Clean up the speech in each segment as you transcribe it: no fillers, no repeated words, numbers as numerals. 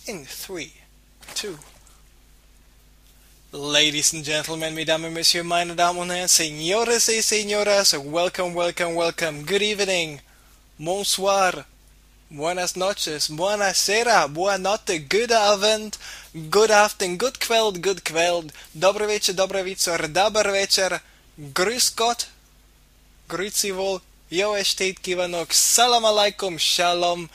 in 3, 2. Ladies and gentlemen, mesdames et messieurs, meine Damen und Herren, señores y señoras, welcome, welcome, welcome. Good evening, bonsoir, buenas noches, buonasera, buonanotte, good avond, good afternoon, good kveld, dobry wieczór, dober večer, grüß Gott, grüezi wohl, jo estet kivanok, salam alaikum, shalom,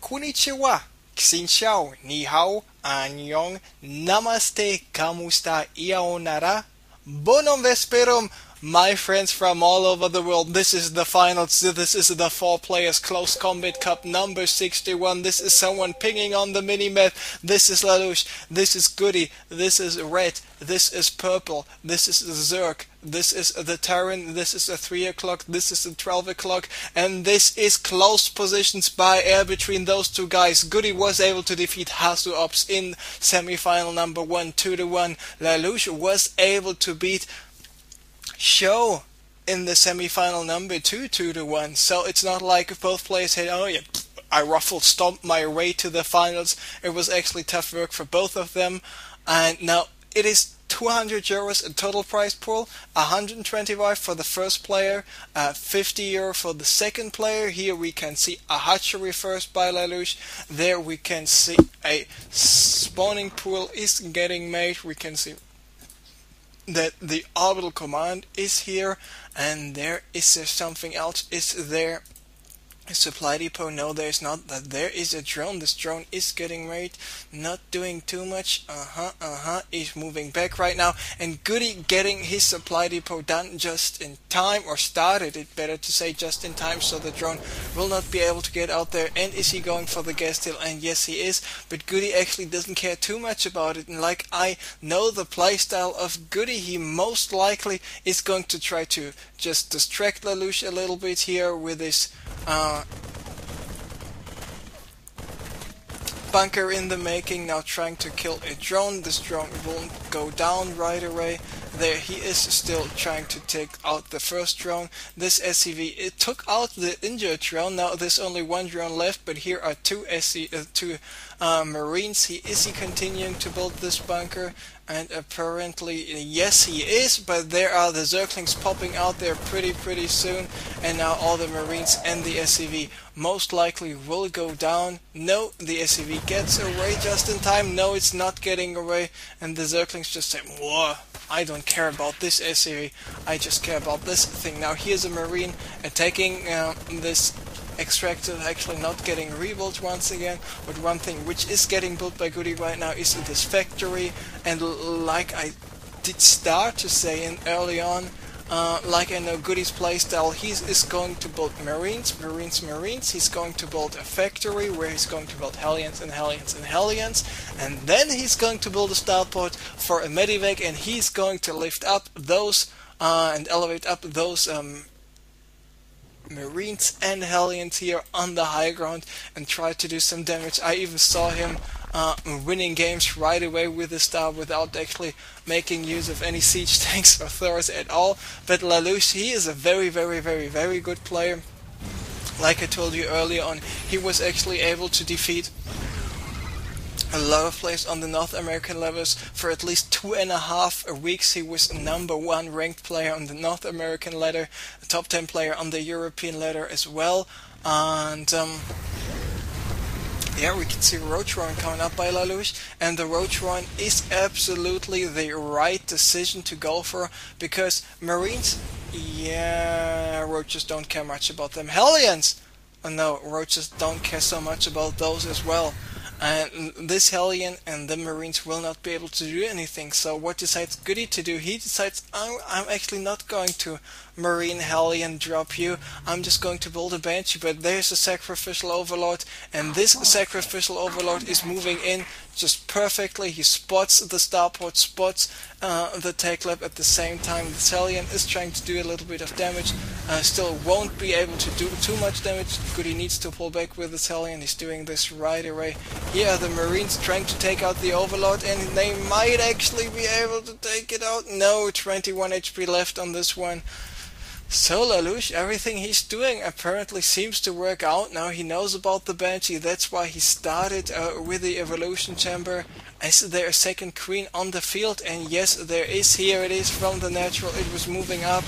konnichiwa, xin chào, ni hao, annyeong, namaste, kamusta, ionara, bonum vesperum, my friends from all over the world. This is the finals. This is the 4 players close combat cup number 61. This is someone pinging on the minimap. This is Lalush. This is GoOdy. This is Red. This is Purple. This is Zerk. This is the Terran. This is the 3 o'clock. This is the 12 o'clock. And this is close positions by air between those two guys. GoOdy was able to defeat Hasu Ops in semi-final number 1, 2-1. Lalush was able to beat Show in the semi-final number 2, 2-1. So it's not like both players said, oh yeah, I stomped my way to the finals. It was actually tough work for both of them. And now it is 200 euros in total prize pool, 125 for the first player, 50 euro for the second player. Here we can see a hatchery first by Lalush. There we can see a spawning pool is getting made. We can see that the orbital command is here, and there is there something else. Is there a supply depot? No, there is not. That there is a drone. This drone is getting made, not doing too much. Is moving back right now, and GoOdy getting his supply depot done just in time, or started it, better to say, just in time, so the drone will not be able to get out there. And is he going for the gas tail? And yes, he is, but GoOdy actually doesn't care too much about it. And like I know the playstyle of GoOdy, he most likely is going to try to just distract Lalush a little bit here with his bunker in the making, now trying to kill a drone. This drone won't go down right away. There he is, still trying to take out the first drone. This SCV, it took out the injured drone. Now there's only one drone left, but here are two Marines. Is he continuing to build this bunker? And apparently, yes, he is, but there are the Zerglings popping out there pretty soon, and now all the Marines and the SCV most likely will go down. No, the SCV gets away just in time. No, it's not getting away, and the Zerglings just say, whoa, I don't care about this SCV, I just care about this thing. Now here's a Marine attacking this extractor, actually not getting rebuilt once again. But one thing which is getting built by GoOdy right now is this factory, and like I did start to say early on, like I know GoOdy's playstyle, he is going to build Marines. He's going to build a factory where he's going to build Hellions, and then he's going to build a starport for a medivac, and he's going to lift up those and elevate up those Marines and Hellions here on the high ground and try to do some damage. I even saw him winning games right away with the star without actually making use of any siege tanks or Thors at all. But Lalush, he is a very good player. Like I told you earlier on, he was actually able to defeat a lot of players on the North American levels. For at least 2.5 weeks he was number 1 ranked player on the North American ladder, a top 10 player on the European ladder as well. And yeah, we can see Roach Rowan coming up by Lalush, and the Roach Rowan is absolutely the right decision to go for, because Marines, yeah, Roaches don't care much about them. Hellions, oh no, Roaches don't care so much about those as well. And this Hellion and the Marines will not be able to do anything. So what decides GoOdy to do? He decides, I'm actually not going to Marine Hellion drop you. I'm just going to build a Banshee. But there's a Sacrificial Overlord, and this Sacrificial Overlord is moving in just perfectly. He spots the starport, spots the tech lab at the same time. The Hellion is trying to do a little bit of damage, still won't be able to do too much damage. GoOdy needs to pull back with the Hellion. He's doing this right away. Here are the Marines trying to take out the Overlord, and they might actually be able to take it out. No, 21 HP left on this one. So Lalush, everything he's doing apparently seems to work out. Now he knows about the Banshee, that's why he started with the evolution chamber. Is there a second queen on the field? And yes, there is. Here it is from the natural. It was moving up.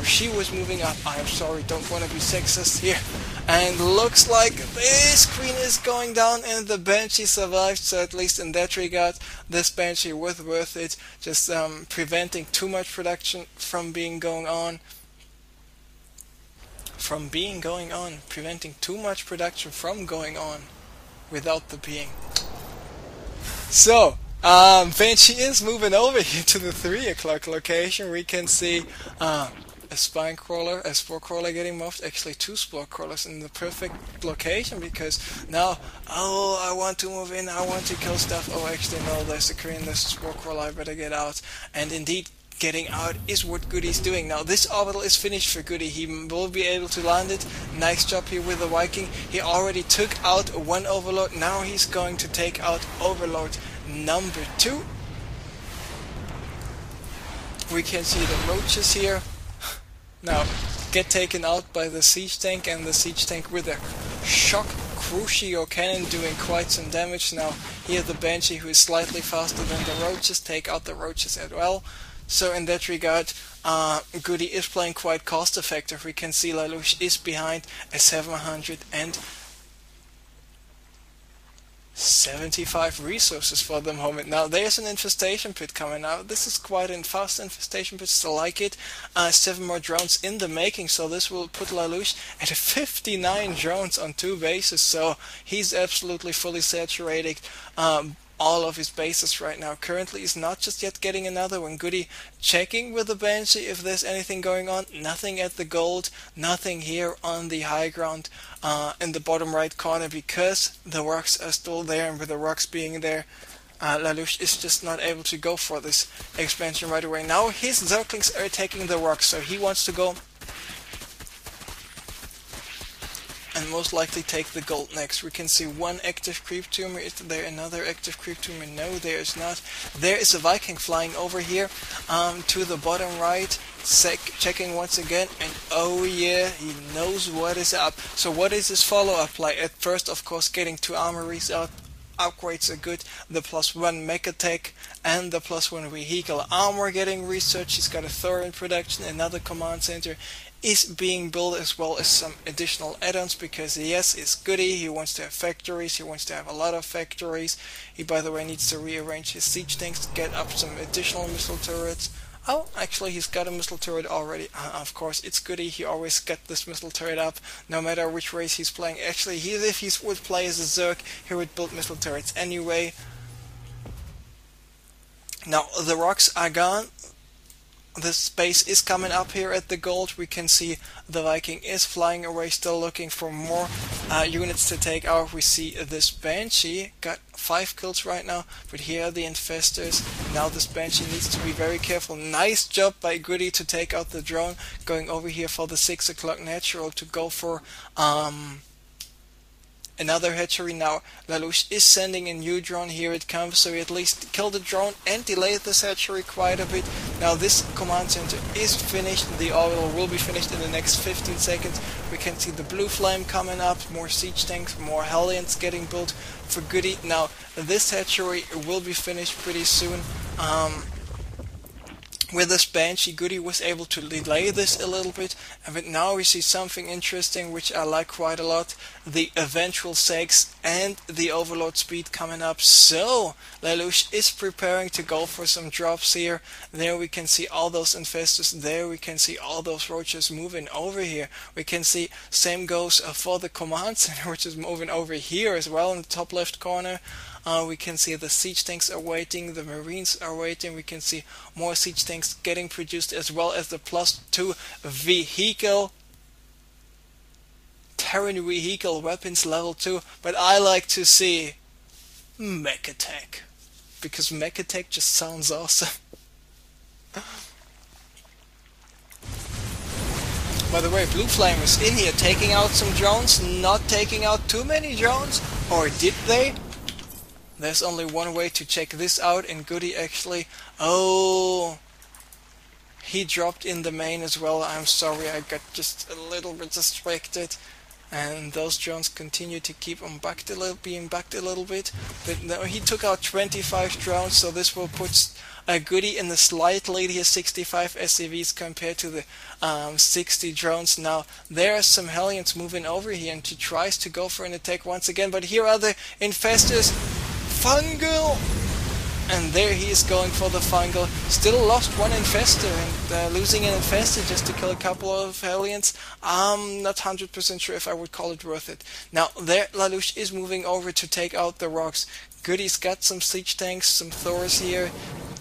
She was moving up. I'm sorry, don't want to be sexist here. And looks like this queen is going down and the Banshee survived. So at least in that regard, this Banshee was worth it. Just preventing too much production from being going on. Preventing too much production from going on without the being. So, Banshee is moving over here to the 3 o'clock location. We can see a spine crawler, a spore crawler getting moved. Actually, 2 spore crawlers in the perfect location because now, oh, I want to move in, I want to kill stuff. Oh, actually, no, there's a Korean, there's a spore crawler, I better get out. And indeed, getting out is what GoOdy's doing. Now this orbital is finished for GoOdy. He will be able to land it. Nice job here with the Viking. He already took out 1 overload. Now he's going to take out overload number 2. We can see the roaches here. Now get taken out by the siege tank, and the siege tank with a shock crucio cannon doing quite some damage. Now here the Banshee, who is slightly faster than the roaches, take out the roaches as well. So in that regard, GoOdy is playing quite cost effective. We can see Lalush is behind a 775 resources for the moment. Now there's an infestation pit coming out. This is quite a fast infestation pit, still like it. 7 more drones in the making, so this will put Lalush at 59 drones on 2 bases. So he's absolutely fully saturated. All of his bases right now. Currently is not just yet getting another one. GoOdy checking with the Banshee if there's anything going on. Nothing at the gold, nothing here on the high ground in the bottom right corner because the rocks are still there, and with the rocks being there, Lalush is just not able to go for this expansion right away. Now his Zerglings are taking the rocks, so he wants to go and most likely take the gold next. We can see 1 active creep tumor. Is there another active creep tumor? No, there is not. There is a Viking flying over here to the bottom right, checking once again, and oh yeah, he knows what is up. So what is his follow-up play? At first, of course, getting 2 armories out. Upgrades are good. The +1 mech attack and the +1 vehicle armor getting researched. He's got a Thor in production, another command center is being built, as well as some additional add-ons, because yes, it's GoOdy, he wants to have factories, he wants to have a lot of factories. He, by the way, needs to rearrange his siege tanks to get up some additional missile turrets. Oh, actually he's got a missile turret already. Of course, it's GoOdy, he always got this missile turret up, no matter which race he's playing. Actually, if he would play as a Zerg, he would build missile turrets anyway. Now, the rocks are gone. The space is coming up here at the gold. We can see the Viking is flying away, still looking for more units to take out. We see this Banshee got 5 kills right now, but here are the infestors. Now this Banshee needs to be very careful. Nice job by GoOdy to take out the drone, going over here for the 6 o'clock natural to go for another hatchery. Now Lalush is sending a new drone. Here it comes, so he at least killed the drone and delayed this hatchery quite a bit. Now this command center is finished. The orbital will be finished in the next 15 seconds. We can see the blue flame coming up, more siege tanks, more Hellions getting built for GoOdy. Now this hatchery will be finished pretty soon. With this Banshee, GoOdy was able to delay this a little bit, but now we see something interesting which I like quite a lot. The eventual sex and the overload speed coming up. So Lalush is preparing to go for some drops here. There we can see all those infestors. There we can see all those roaches moving over here. We can see same goes for the command center, which is moving over here as well in the top left corner. We can see the siege tanks are waiting, the marines are waiting. We can see more siege tanks getting produced, as well as the +2 vehicle, Terran vehicle weapons level 2. But I like to see mech attack, because mech attack just sounds awesome. By the way, Blue Flame is in here taking out some drones, not taking out too many drones, or did they? There's only one way to check this out, and GoOdy actually... Oh, He dropped in the main as well. I'm sorry, I got just a little bit distracted. And those drones continue to keep on being bugged a little bit. But no, he took out 25 drones, so this will put a GoOdy in the slight lead here, 65 SCVs compared to the 60 drones. Now, there are some Hellions moving over here, and he tries to go for an attack once again, but here are the Infestors. Fungal! And there he is going for the Fungal. Still lost one Infestor, and losing an Infestor just to kill a couple of Hellions, I'm not 100% sure if I would call it worth it. Now, there Lalush is moving over to take out the rocks. GoOdy's got some siege tanks, some Thors here.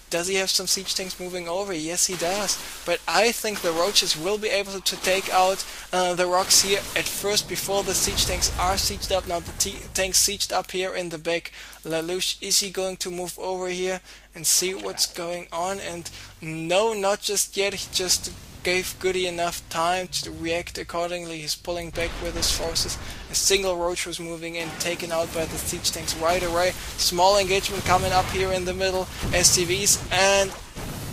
Does he have some siege tanks moving over? Yes, he does. But I think the Roaches will be able to take out the rocks here at first before the siege tanks are sieged up. Now the tanks sieged up here in the back. Lalush, is he going to move over here and see what's going on? And no, not just yet. He just gave GoOdy enough time to react accordingly. He's pulling back with his forces. A single Roach was moving in, taken out by the siege tanks right away. Small engagement coming up here in the middle. SCVs and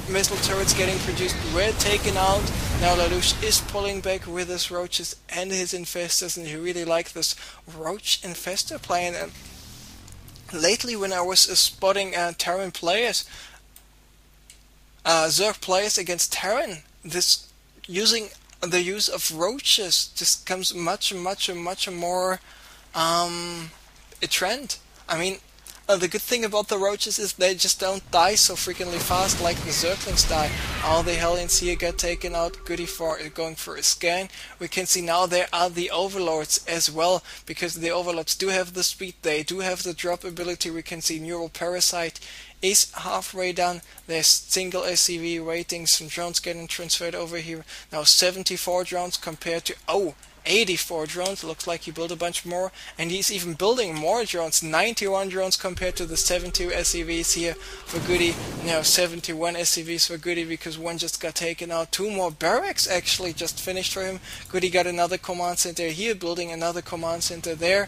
missile turrets getting produced were taken out. Now Lalush is pulling back with his Roaches and his Infestors, and he really liked this Roach Infestor play. And lately when I was spotting Terran players, Zerg players against Terran, this using the use of Roaches just comes much more a trend. I mean, the good thing about the Roaches is they just don't die so frequently fast like the Zerglings die. All the Hellions here get taken out. GoOdy for going for a scan. We can see now there are the Overlords as well, because the Overlords do have the speed, they do have the drop ability. We can see Neural Parasite is halfway done. There's single SCV waiting, some drones getting transferred over here. Now 74 drones compared to 84 drones. Looks like he built a bunch more, and he's even building more drones. 91 drones compared to the 72 SCVs here for GoOdy. Now 71 SCVs for GoOdy because one just got taken out. Two more barracks actually just finished for him. GoOdy got another command center here, building another command center there.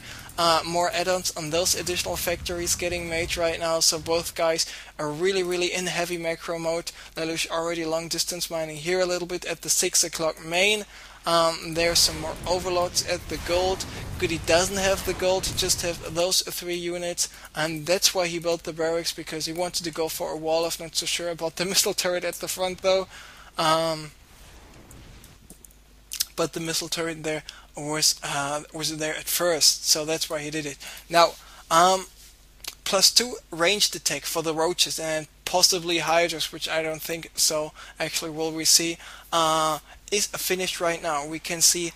More add-ons on those additional factories getting made right now, so both guys are really in heavy macro mode. Lalush already long distance mining here a little bit at the 6 o'clock main. There's some more Overlords at the gold. GoOdy doesn't have the gold, he just have those 3 units, and that's why he built the barracks, because he wanted to go for a wall. I'm not so sure about the missile turret at the front though. But the missile turret there was there at first, so that's why he did it. Now, +2 ranged attack for the Roaches and possibly Hydras, which I don't think so. Actually, will we see? Is finished right now. We can see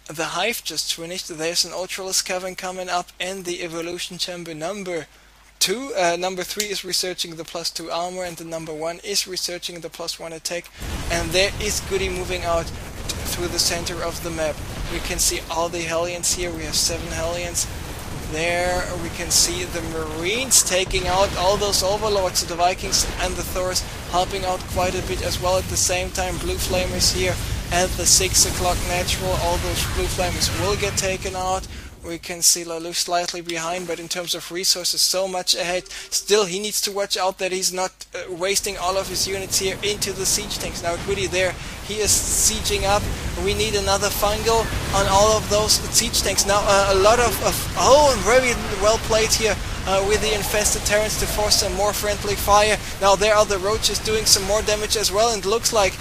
the Hive just finished. There's an Ultralisk Cavern coming up, and the Evolution Chamber number 2. Number 3 is researching the +2 armor, and the number 1 is researching the +1 attack. And there is GoOdy moving out through the center of the map. We can see all the Hellions here. We have 7 Hellions. There we can see the Marines taking out all those Overlords, the Vikings and the Thors helping out quite a bit as well. At the same time, Blue Flamers here at the 6 o'clock natural. All those Blue Flamers will get taken out. We can see Lalush slightly behind, but in terms of resources, so much ahead. Still, he needs to watch out that he's not wasting all of his units here into the siege tanks. Now, GoOdy there, he is sieging up. We need another Fungal on all of those siege tanks. Now, a lot of very well played here with the infested Terrans to force some more friendly fire. Now, there are the Roaches doing some more damage as well, and it looks like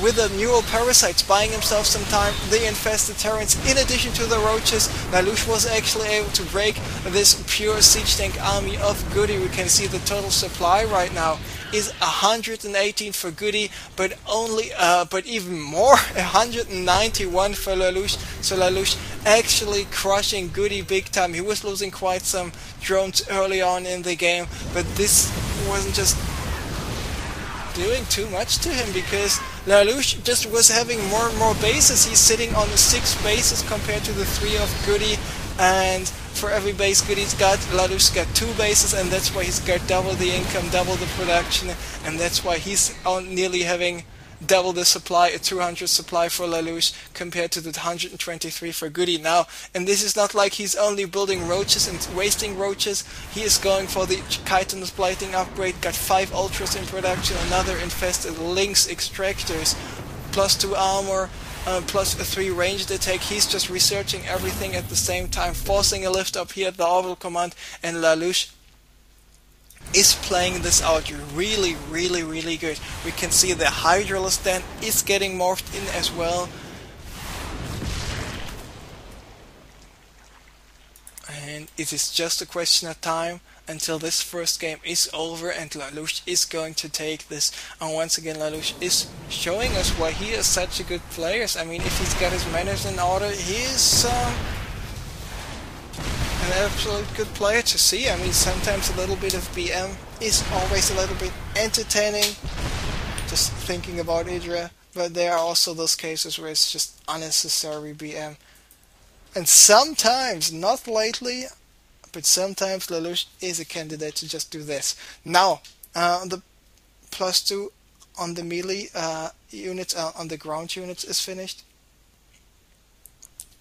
with the Neural Parasites buying himself some time, the infested Terrans, in addition to the Roaches, Lalush was actually able to break this pure siege tank army of GoOdy. We can see the total supply right now is 118 for GoOdy, but even more, 191 for Lalush. So Lalush actually crushing GoOdy big time. He was losing quite some drones early on in the game, but this wasn't just doing too much to him, because Lalush just was having more and more bases. He's sitting on the 6 bases compared to the 3 of GoOdy, and for every base GoOdy's got, Lalush's got 2 bases, and that's why he's got double the income, double the production, and that's why he's nearly having double the supply, a 200 supply for Lalush compared to the 123 for GoOdy now. And this is not like he's only building roaches and wasting roaches. He is going for the chitinous blighting upgrade, got 5 ultras in production, another infested lynx extractors, plus 2 armor, plus a 3 ranged attack. He's just researching everything at the same time, forcing a lift up here at the orbital command, and Lalush is playing this out really, really, really good. We can see the Hydralisk then is getting morphed in as well. And it is just a question of time until this first game is over and Lalush is going to take this. And once again, Lalush is showing us why he is such a good player. I mean, if he's got his manners in order, he is an absolute good player to see. I mean, sometimes a little bit of BM is always a little bit entertaining, just thinking about Idra, but there are also those cases where it's just unnecessary BM. And sometimes, not lately, but sometimes Lalush is a candidate to just do this. Now, the +2 on the melee units, on the ground units is finished.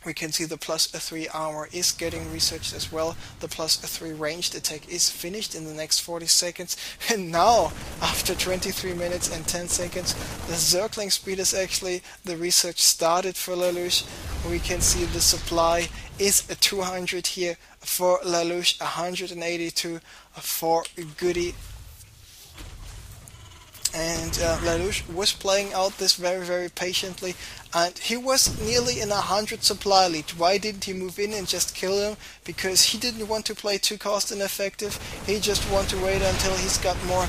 We can see the +3 armor is getting researched as well. The +3 ranged attack is finished in the next 40 seconds. And now, after 23 minutes and 10 seconds, the circling speed is actually, the research started for Lalush. We can see the supply is a 200 here for Lalush, 182 for GoOdy. And Lalush was playing out this very, very patiently, and he was nearly in 100 supply lead. Why didn't he move in and just kill him? Because he didn't want to play too cost ineffective. He just wanted to wait until he's got more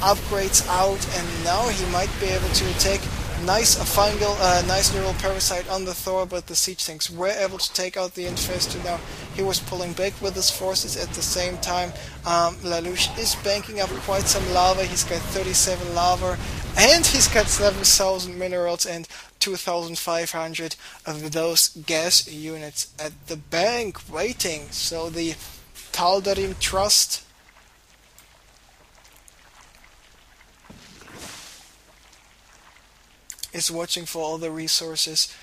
upgrades out, and now he might be able to attack. Nice fungal, nice neural parasite on the Thor, but the siege tanks were able to take out the infestor. Now he was pulling back with his forces at the same time. Lalush is banking up quite some lava. He's got 37 lava, and he's got 7,000 minerals and 2,500 of those gas units at the bank waiting. So the Tal'Darim Trust is watching for all the resources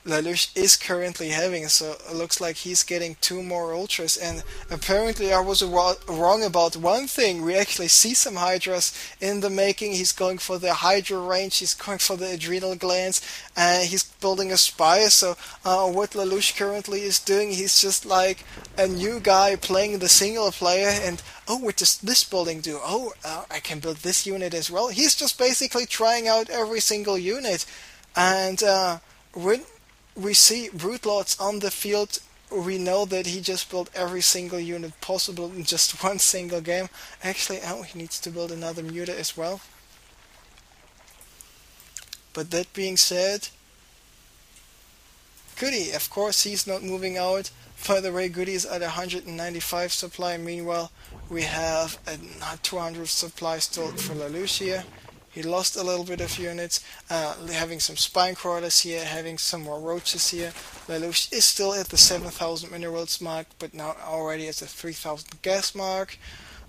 Lalush is currently having, so it looks like he's getting 2 more ultras. And apparently I was wrong about one thing. We actually see some hydras in the making. He's going for the hydra range, he's going for the adrenal glands, and he's building a spire. So what Lalush currently is doing, he's just like a new guy playing the single player, and oh, what does this building do? Oh, I can build this unit as well. He's just basically trying out every single unit. And when we see Brute Lords on the field, we know that he just built every single unit possible in just one single game. Actually, oh, he needs to build another muta as well. But that being said, GoOdy, of course, he's not moving out. By the way, GoOdy is at 195 supply. Meanwhile, we have 200 supply still for Lalush here. He lost a little bit of units, having some spine crawlers here, having some more roaches here. Lalush is still at the 7,000 minerals mark, but now already at the 3,000 gas mark.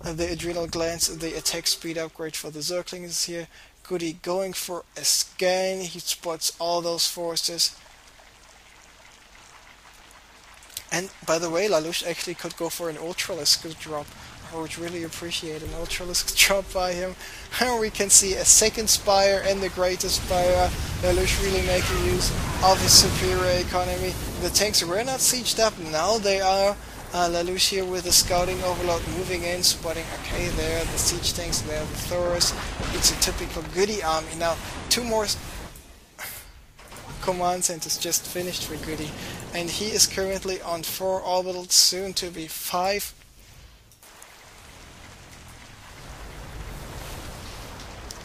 The adrenal glands, the attack speed upgrade for the Zergling is here. GoOdy going for a scan. He spots all those forces. And by the way, Lalush actually could go for an Ultralisk drop. I would really appreciate an Ultralisk drop by him. And we can see a second Spire and the greatest Spire. Lalush really making use of his superior economy. The tanks were not sieged up, now they are. Lalush here with the scouting overload moving in, spotting, okay, there the siege tanks, there the Thoros. It's a typical GoOdy army. Now, 2 more command centers just finished for GoOdy, and he is currently on 4 orbitals, soon to be 5.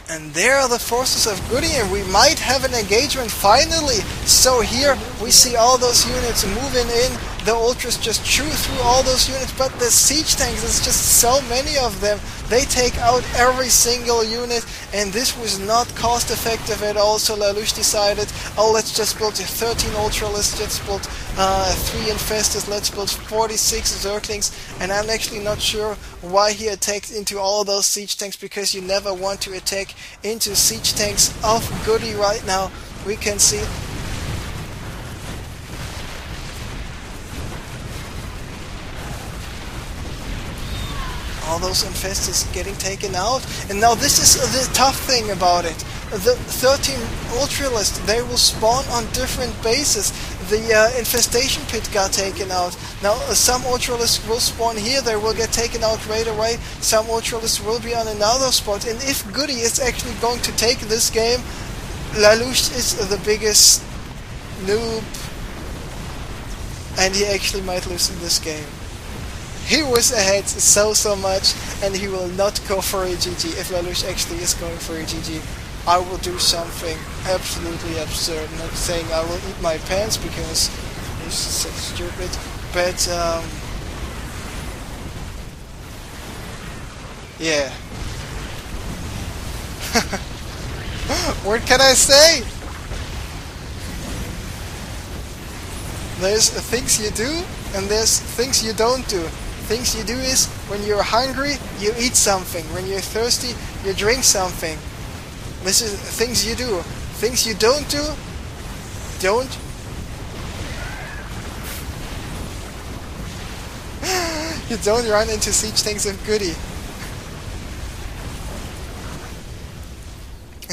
And there are the forces of GoOdy, and we might have an engagement finally. So here we see all those units moving in. the ultras just chew through all those units, but the siege tanks, there's just so many of them. They take out every single unit, and this was not cost effective at all. So Lalush decided, oh, let's just build 13 ultra, let's just build 3 infestors, let's build 46 zerglings. And I'm actually not sure why he attacked into all those siege tanks, because you never want to attack into siege tanks of GoOdy right now. We can see all those infestors getting taken out. And now this is the tough thing about it. The 13 Ultralists, they will spawn on different bases. The infestation pit got taken out. Now some Ultralists will spawn here, they will get taken out right away. Some Ultralists will be on another spot. And if GoOdy is actually going to take this game, Lalush is the biggest noob, and he actually might lose in this game. He was ahead so much, and he will not go for a GG. If Lalush actually is going for a GG, I will do something absolutely absurd. I'm not saying I will eat my pants, because this is so stupid, but yeah. What can I say? There's things you do, and there's things you don't do. Things you do is, when you're hungry, you eat something. When you're thirsty, you drink something. This is things you do. Things you don't do, don't. You don't run into siege tanks of GoOdy.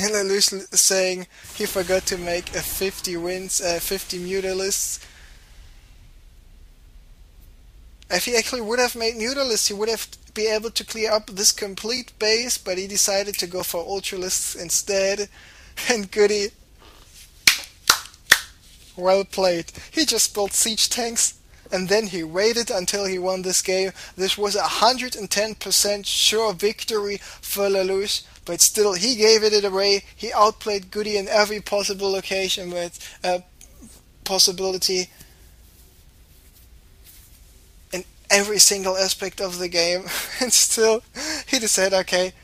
And Lalush saying he forgot to make a 50 wins, 50 mutalisks. If he actually would have made mutalisks, he would have been able to clear up this complete base, but he decided to go for ultralists instead. And GoOdy, well played. He just built siege tanks, and then he waited until he won this game. This was 110% sure victory for Lalush, but still he gave it away. He outplayed GoOdy in every possible location with possibility. Every single aspect of the game, and still he decided, okay,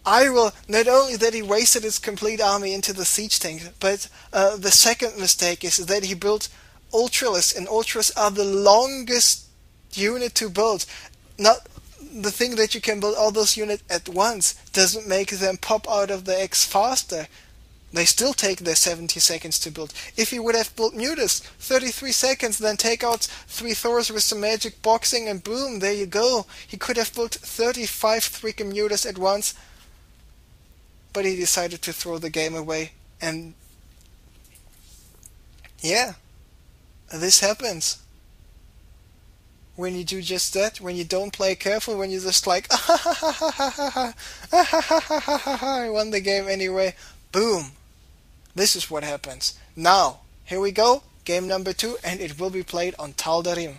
I will. Not only that he wasted his complete army into the siege tank, but the second mistake is that he built ultralists, and ultras are the longest unit to build. Not the thing that you can build all those units at once doesn't make them pop out of the X faster. They still take their 70 seconds to build. If he would have built Mutas, 33 seconds, then take out 3 Thors with some magic boxing, and boom, there you go. He could have built 35 freaking Mutas at once, but he decided to throw the game away. And yeah, this happens. When you do just that, when you don't play careful, when you're just like, I won the game anyway, boom. This is what happens. Now, here we go, game number 2, and it will be played on Tal'Darim.